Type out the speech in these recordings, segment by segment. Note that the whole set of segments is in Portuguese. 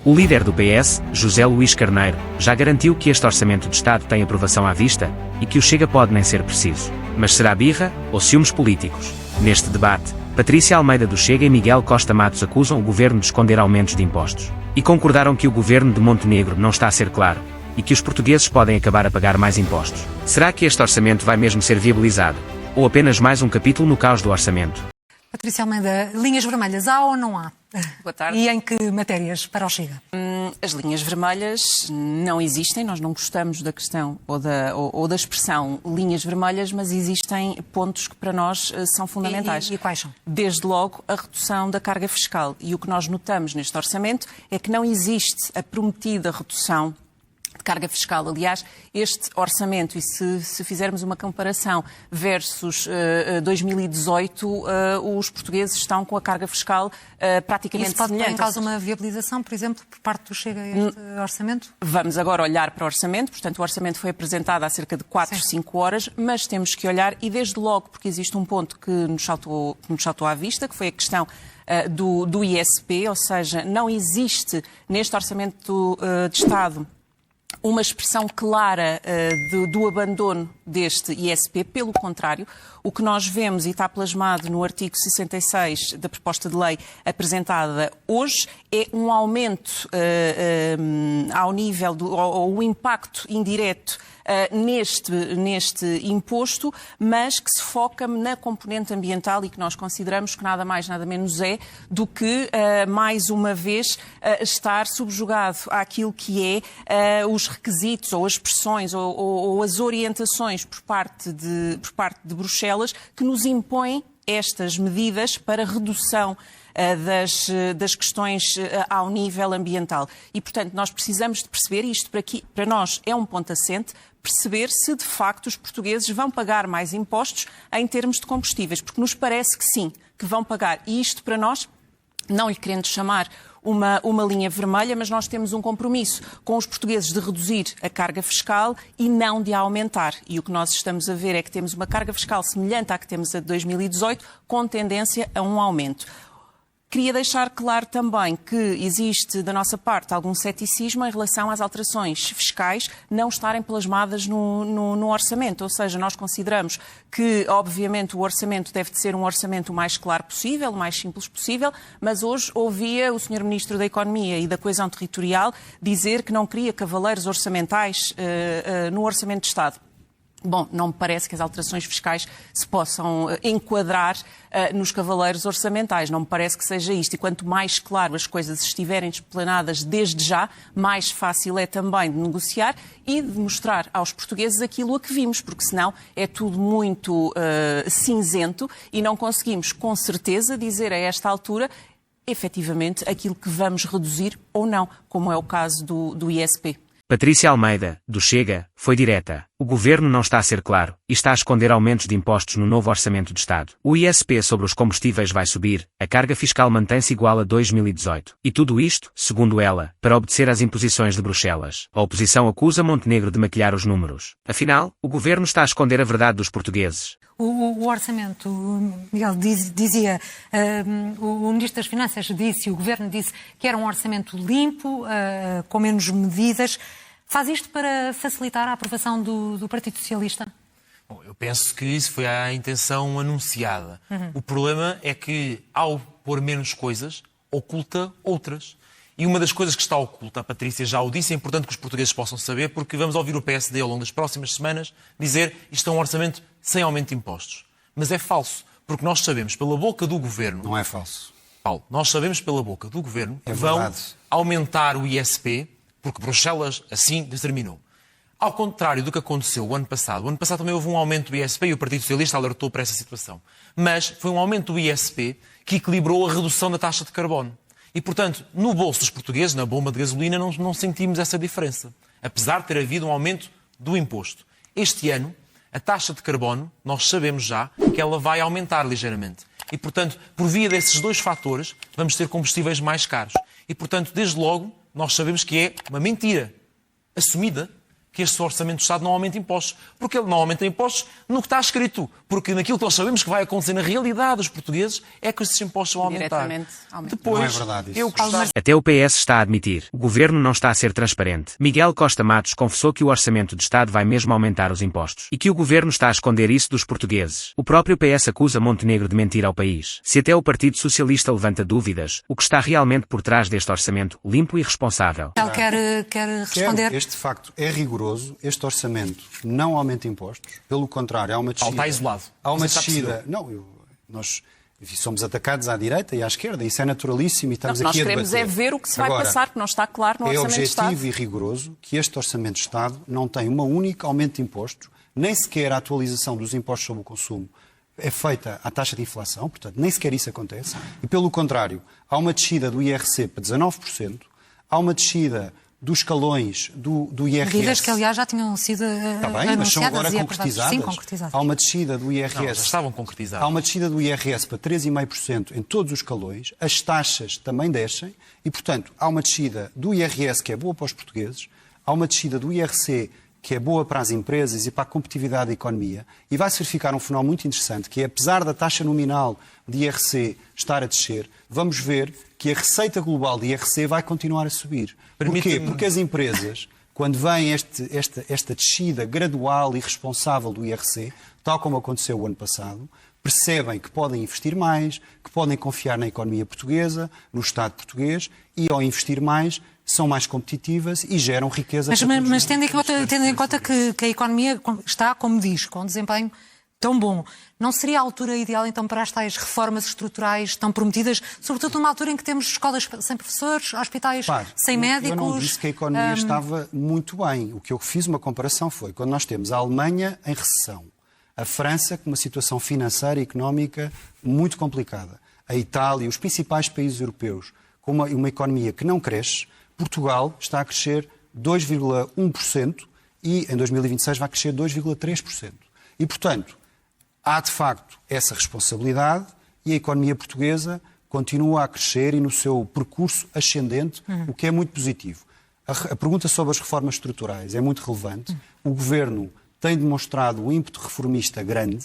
O líder do PS, José Luís Carneiro, já garantiu que este Orçamento de Estado tem aprovação à vista e que o Chega pode nem ser preciso. Mas será birra ou ciúmes políticos? Neste debate, Patrícia Almeida do Chega e Miguel Costa Matos acusam o governo de esconder aumentos de impostos. E concordaram que o governo de Montenegro não está a ser claro e que os portugueses podem acabar a pagar mais impostos. Será que este orçamento vai mesmo ser viabilizado? Ou apenas mais um capítulo no caos do orçamento? Patrícia Almeida, linhas vermelhas há ou não há? Boa tarde. E em que matérias para o Chega? As linhas vermelhas não existem, nós não gostamos da questão ou da expressão linhas vermelhas, mas existem pontos que para nós são fundamentais. E quais são? Desde logo a redução da carga fiscal. E o que nós notamos neste orçamento é que não existe a prometida redução de carga fiscal. Aliás, este orçamento, e se fizermos uma comparação versus 2018, os portugueses estão com a carga fiscal praticamente Isso pode pôr semelhante. em causa uma viabilização, por exemplo, por parte do Chega a este orçamento? Vamos agora olhar para o orçamento. Portanto, o orçamento foi apresentado há cerca de 4, 5 horas, mas temos que olhar, e desde logo, porque existe um ponto que nos saltou à vista, que foi a questão do ISP, ou seja, não existe neste orçamento de Estado uma expressão clara do abandono deste ISP. Pelo contrário, o que nós vemos, e está plasmado no artigo 66 da proposta de lei apresentada hoje, é um aumento ao nível ou o impacto indireto neste imposto, mas que se foca na componente ambiental e que nós consideramos que nada mais, nada menos é do que, mais uma vez, estar subjugado àquilo que é os requisitos ou as pressões ou as orientações por parte de Bruxelas que nos impõem estas medidas para redução das questões ao nível ambiental. E, portanto, nós precisamos de perceber, e isto para nós é um ponto assente, perceber se de facto os portugueses vão pagar mais impostos em termos de combustíveis, porque nos parece que sim, que vão pagar. E isto para nós, não lhe querendo chamar uma linha vermelha, mas nós temos um compromisso com os portugueses de reduzir a carga fiscal e não de a aumentar. E o que nós estamos a ver é que temos uma carga fiscal semelhante à que temos a de 2018, com tendência a um aumento. Queria deixar claro também que existe, da nossa parte, algum ceticismo em relação às alterações fiscais não estarem plasmadas no orçamento. Ou seja, nós consideramos que, obviamente, o orçamento deve de ser um orçamento o mais claro possível, o mais simples possível, mas hoje ouvia o Sr. Ministro da Economia e da Coesão Territorial dizer que não queria cavaleiros orçamentais no Orçamento de Estado. Bom, não me parece que as alterações fiscais se possam enquadrar nos cavaleiros orçamentais. Não me parece que seja isto. E quanto mais claro as coisas estiverem explanadas desde já, mais fácil é também de negociar e de mostrar aos portugueses aquilo a que vimos, porque senão é tudo muito cinzento e não conseguimos com certeza dizer a esta altura efetivamente aquilo que vamos reduzir ou não, como é o caso do ISP. Patrícia Almeida, do Chega, foi direta. O governo não está a ser claro e está a esconder aumentos de impostos no novo Orçamento de Estado. O ISP sobre os combustíveis vai subir, a carga fiscal mantém-se igual a 2018. E tudo isto, segundo ela, para obedecer às imposições de Bruxelas. A oposição acusa Montenegro de maquilhar os números. Afinal, o governo está a esconder a verdade dos portugueses. O orçamento, Miguel, dizia, o Ministro das Finanças disse, o Governo disse que era um orçamento limpo, com menos medidas. Faz isto para facilitar a aprovação do Partido Socialista? Bom, eu penso que isso foi a intenção anunciada. O problema é que, ao pôr menos coisas, oculta outras. E uma das coisas que está oculta, a Patrícia já o disse, é importante que os portugueses possam saber, porque vamos ouvir o PSD ao longo das próximas semanas dizer isto é um orçamento sem aumento de impostos. Mas é falso, porque nós sabemos pela boca do Governo... Não é falso. Paulo, nós sabemos pela boca do Governo que vão aumentar o ISP, porque Bruxelas assim determinou. Ao contrário do que aconteceu o ano passado também houve um aumento do ISP e o Partido Socialista alertou para essa situação. Mas foi um aumento do ISP que equilibrou a redução da taxa de carbono. E, portanto, no bolso dos portugueses, na bomba de gasolina, não sentimos essa diferença. Apesar de ter havido um aumento do imposto. Este ano, a taxa de carbono, nós sabemos já que ela vai aumentar ligeiramente. E, portanto, por via desses dois fatores, vamos ter combustíveis mais caros. E, portanto, desde logo, nós sabemos que é uma mentira assumida que este Orçamento do Estado não aumenta impostos. Porque ele não aumenta impostos no que está escrito. Porque naquilo que nós sabemos que vai acontecer na realidade dos portugueses é que esses impostos vão aumentar. Depois, não é verdade isso. Eu gostava... Até o PS está a admitir. O governo não está a ser transparente. Miguel Costa Matos confessou que o Orçamento de Estado vai mesmo aumentar os impostos. E que o governo está a esconder isso dos portugueses. O próprio PS acusa Montenegro de mentir ao país. Se até o Partido Socialista levanta dúvidas, o que está realmente por trás deste orçamento limpo e responsável? Ele quer responder? Este facto é rigoroso. Este orçamento não aumenta impostos. Pelo contrário, há uma descida. Está isolado. Há uma descida. Nós somos atacados à direita e à esquerda. Isso é naturalíssimo e estamos aqui a debater. Nós queremos ver o que se vai passar, porque não está claro no Orçamento de Estado. É objetivo e rigoroso que este Orçamento de Estado não tem uma única aumento de impostos, nem sequer a atualização dos impostos sobre o consumo é feita à taxa de inflação, portanto, nem sequer isso acontece. E, pelo contrário, há uma descida do IRC para 19%, há uma descida dos escalões do IRS. Medidas que, aliás, já tinham sido anunciadas, mas são agora e concretizadas. Sim, concretizadas. Há uma descida do IRS. Não, já estavam concretizadas. Há uma descida do IRS para 3,5% em todos os escalões. As taxas também descem. E, portanto, há uma descida do IRS que é boa para os portugueses. Há uma descida do IRC que é boa para as empresas e para a competitividade da economia. E vai-se verificar um fenómeno muito interessante, que é, apesar da taxa nominal de IRC estar a descer, vamos ver que a receita global de IRC vai continuar a subir. Porquê? Porque as empresas, quando vem esta descida gradual e responsável do IRC, tal como aconteceu o ano passado, percebem que podem investir mais, que podem confiar na economia portuguesa, no Estado português, e ao investir mais, são mais competitivas e geram riqueza. Mas tendo em conta que a economia está, como diz, com um desempenho tão bom, não seria a altura ideal então para as tais reformas estruturais tão prometidas, sobretudo numa altura em que temos escolas sem professores, hospitais sem médicos? Eu não disse que a economia estava muito bem. O que eu fiz uma comparação foi quando nós temos a Alemanha em recessão, a França com uma situação financeira e económica muito complicada, a Itália, os principais países europeus com uma economia que não cresce. Portugal está a crescer 2,1% e em 2026 vai crescer 2,3%. E, portanto, há de facto essa responsabilidade e a economia portuguesa continua a crescer e no seu percurso ascendente, o que é muito positivo. A pergunta sobre as reformas estruturais é muito relevante. O Governo tem demonstrado um ímpeto reformista grande.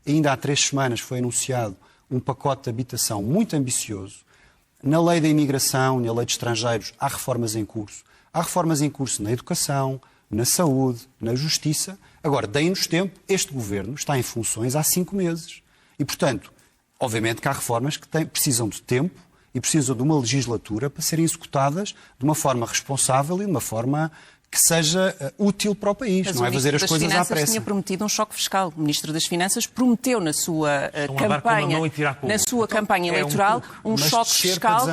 Ainda há 3 semanas foi anunciado um pacote de habitação muito ambicioso. Na lei da imigração, na lei de estrangeiros, há reformas em curso. Há reformas em curso na educação, na saúde, na justiça. Agora, deem-nos tempo, este Governo está em funções há 5 meses. E, portanto, obviamente que há reformas que precisam de tempo e precisam de uma legislatura para serem executadas de uma forma responsável e de uma forma que seja útil para o país, mas não é fazer as coisas à pressa. O Ministro das Finanças tinha prometido um choque fiscal. O Ministro das Finanças prometeu na sua campanha eleitoral um choque fiscal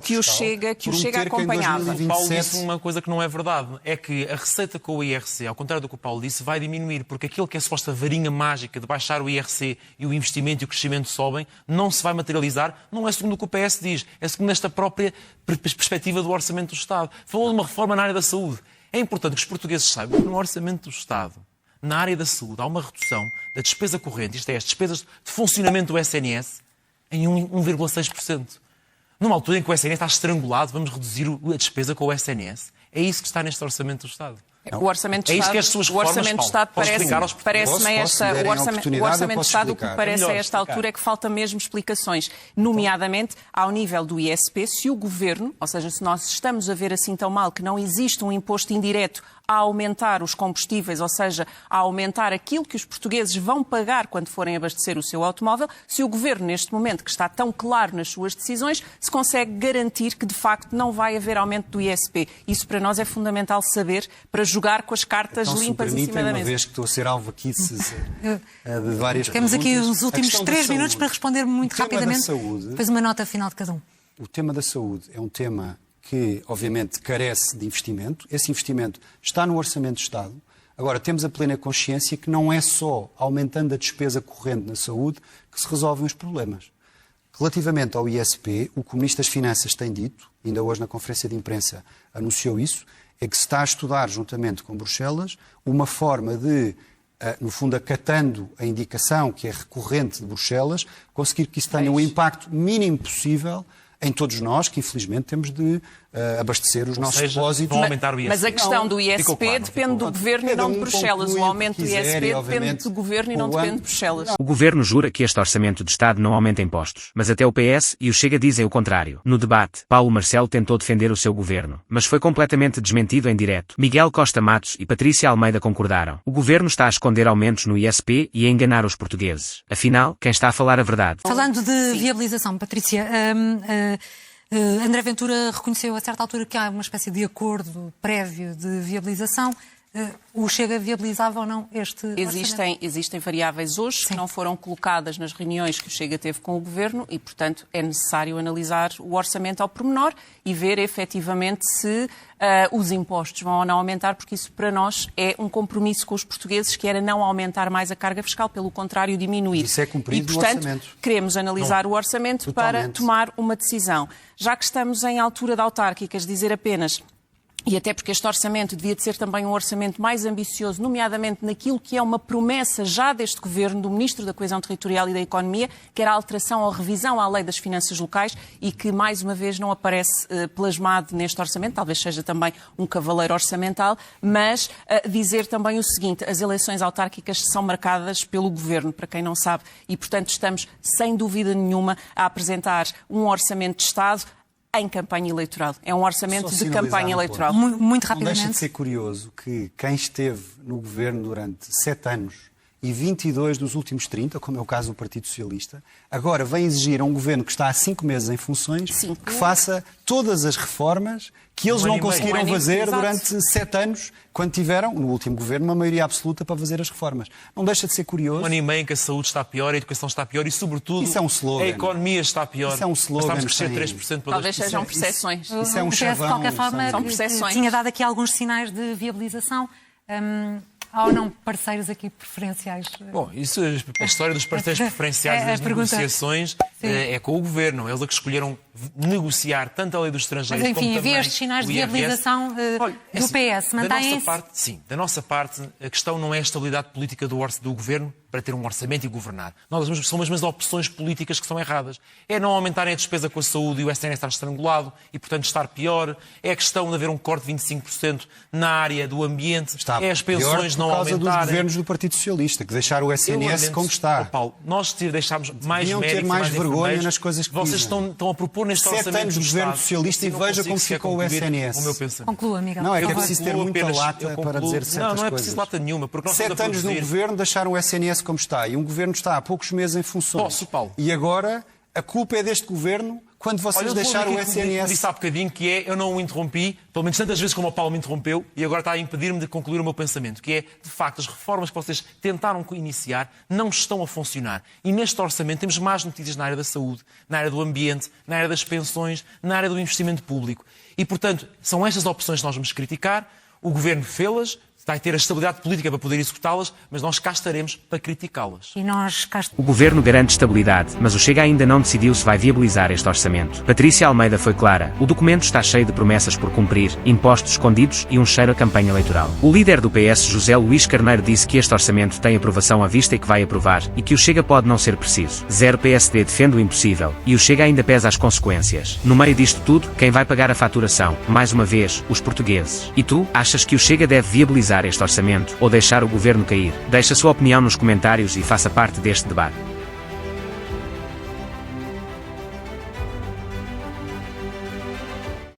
que o Chega acompanhava. O Paulo disse uma coisa que não é verdade, é que a receita com o IRC, ao contrário do que o Paulo disse, vai diminuir, porque aquilo que é a suposta varinha mágica de baixar o IRC e o investimento e o crescimento sobem, não se vai materializar, não é segundo o que o PS diz, é segundo esta própria perspectiva do Orçamento do Estado. Falou de uma reforma na área da saúde. É importante que os portugueses saibam que no Orçamento do Estado, na área da saúde, há uma redução da despesa corrente, isto é, as despesas de funcionamento do SNS, em 1,6%. Numa altura em que o SNS está estrangulado, vamos reduzir a despesa com o SNS. É isso que está neste Orçamento do Estado. O Orçamento de Estado parece-me a esta altura é que falta mesmo explicações, nomeadamente ao nível do ISP, se o Governo, ou seja, se nós estamos a ver assim tão mal que não existe um imposto indireto a aumentar os combustíveis, ou seja, a aumentar aquilo que os portugueses vão pagar quando forem abastecer o seu automóvel, se o Governo, neste momento, que está tão claro nas suas decisões, se consegue garantir que, de facto, não vai haver aumento do ISP. Isso para nós é fundamental saber, para jogar com as cartas então, limpas em cima da mesa. Uma vez que estou a ser alvo aqui de várias Temos perguntas, aqui os últimos 3 minutos para responder muito rapidamente. Saúde, depois uma nota final de cada um. O tema da saúde é um tema que, obviamente, carece de investimento. Esse investimento está no Orçamento de Estado. Agora, temos a plena consciência que não é só aumentando a despesa corrente na saúde que se resolvem os problemas. Relativamente ao ISP, o que o Ministro das Finanças tem dito, ainda hoje na conferência de imprensa anunciou isso, é que se está a estudar, juntamente com Bruxelas, uma forma de, no fundo, acatando a indicação que é recorrente de Bruxelas, conseguir que isso tenha o impacto mínimo possível em todos nós, que infelizmente temos de abastecer os nossos depósitos. Vão aumentar o ISP. Mas a questão do ISP claro, depende do Governo e não de Bruxelas. O aumento do ISP depende do Governo e não depende de Bruxelas. O Governo jura que este Orçamento de Estado não aumenta impostos, mas até o PS e o Chega dizem o contrário. No debate, Paulo Marcelo tentou defender o seu governo, mas foi completamente desmentido em direto. Miguel Costa Matos e Patrícia Almeida concordaram. O Governo está a esconder aumentos no ISP e a enganar os portugueses. Afinal, quem está a falar a verdade? Falando de viabilização, Patrícia, André Ventura reconheceu a certa altura que há uma espécie de acordo prévio de viabilização. O Chega viabilizava ou não este orçamento? Existem variáveis hoje que não foram colocadas nas reuniões que o Chega teve com o Governo e, portanto, é necessário analisar o orçamento ao pormenor e ver efetivamente se os impostos vão ou não aumentar, porque isso para nós é um compromisso com os portugueses, que era não aumentar mais a carga fiscal, pelo contrário, diminuir. Isso é cumprido e, portanto, no orçamento. Queremos analisar o orçamento para tomar uma decisão. Já que estamos em altura de autárquicas, dizer apenas... E até porque este orçamento devia de ser também um orçamento mais ambicioso, nomeadamente naquilo que é uma promessa já deste Governo, do Ministro da Coesão Territorial e da Economia, que era a alteração ou revisão à Lei das Finanças Locais e que, mais uma vez, não aparece plasmado neste orçamento, talvez seja também um cavaleiro orçamental, mas dizer também o seguinte, as eleições autárquicas são marcadas pelo Governo, para quem não sabe, e, portanto, estamos, sem dúvida nenhuma, a apresentar um orçamento de Estado em campanha eleitoral. É um orçamento de campanha eleitoral. Muito rapidamente. Não deixa de ser curioso que quem esteve no governo durante 7 anos e 22 dos últimos 30, como é o caso do Partido Socialista, agora vem exigir a um governo que está há 5 meses em funções que faça todas as reformas que eles não conseguiram fazer durante 7 anos, quando tiveram, no último governo, uma maioria absoluta para fazer as reformas. Não deixa de ser curioso. 1 ano e meio em que a saúde está pior, a educação está pior e, sobretudo, isso é um slogan. A economia está pior. Isso é um slogan. Estamos a crescer 3% para 2%. Talvez sejam percepções. Isso é um chavão. De qualquer forma, são percepções. Tinha dado aqui alguns sinais de viabilização. Há ou não parceiros aqui preferenciais? Bom, isso, a história dos parceiros preferenciais das negociações é com o Governo. Eles é que escolheram negociar tanto a lei dos estrangeiros como também o IRS. Mas, enfim, havia estes sinais de viabilização do PS. Mantém-se? Sim, da nossa parte, a questão não é a estabilidade política do Governo para ter um orçamento e governar. São as mesmas opções políticas que são erradas. É não aumentarem a despesa com a saúde e o SNS estar estrangulado e, portanto, estar pior. É a questão de haver um corte de 25% na área do ambiente. É as pensões não aumentarem. Por causa dos governos do Partido Socialista, que deixaram o SNS como está. Paulo, nós deixámos mais méritos, ter mais vergonha nas coisas que vocês estão a propor neste orçamento 7 anos do governo socialista e veja como ficou o SNS. Conclua, Miguel. Não, é que é preciso ter muita lata para dizer certas coisas. Não é preciso lata nenhuma. 7 anos no governo deixaram o SNS como está e um governo está há poucos meses em funções. Paulo. E agora a culpa é deste governo quando vocês deixaram o SNS. Eu disse há bocadinho que eu não o interrompi, pelo menos tantas vezes como o Paulo me interrompeu, e agora está a impedir-me de concluir o meu pensamento, que é, de facto, as reformas que vocês tentaram iniciar não estão a funcionar. E neste orçamento temos más notícias na área da saúde, na área do ambiente, na área das pensões, na área do investimento público. E, portanto, são estas opções que nós vamos criticar. O Governo fê-las, vai ter a estabilidade política para poder executá-las, mas nós cá estaremos para criticá-las. O Governo garante estabilidade, mas o Chega ainda não decidiu se vai viabilizar este orçamento. Patrícia Almeida foi clara. O documento está cheio de promessas por cumprir, impostos escondidos e um cheiro a campanha eleitoral. O líder do PS, José Luís Carneiro, disse que este orçamento tem aprovação à vista e que vai aprovar, e que o Chega pode não ser preciso. 0 PSD defende o impossível, e o Chega ainda pesa as consequências. No meio disto tudo, quem vai pagar a faturação? Mais uma vez, os portugueses. E tu, achas que o Chega deve viabilizar este orçamento ou deixar o governo cair? Deixe a sua opinião nos comentários e faça parte deste debate.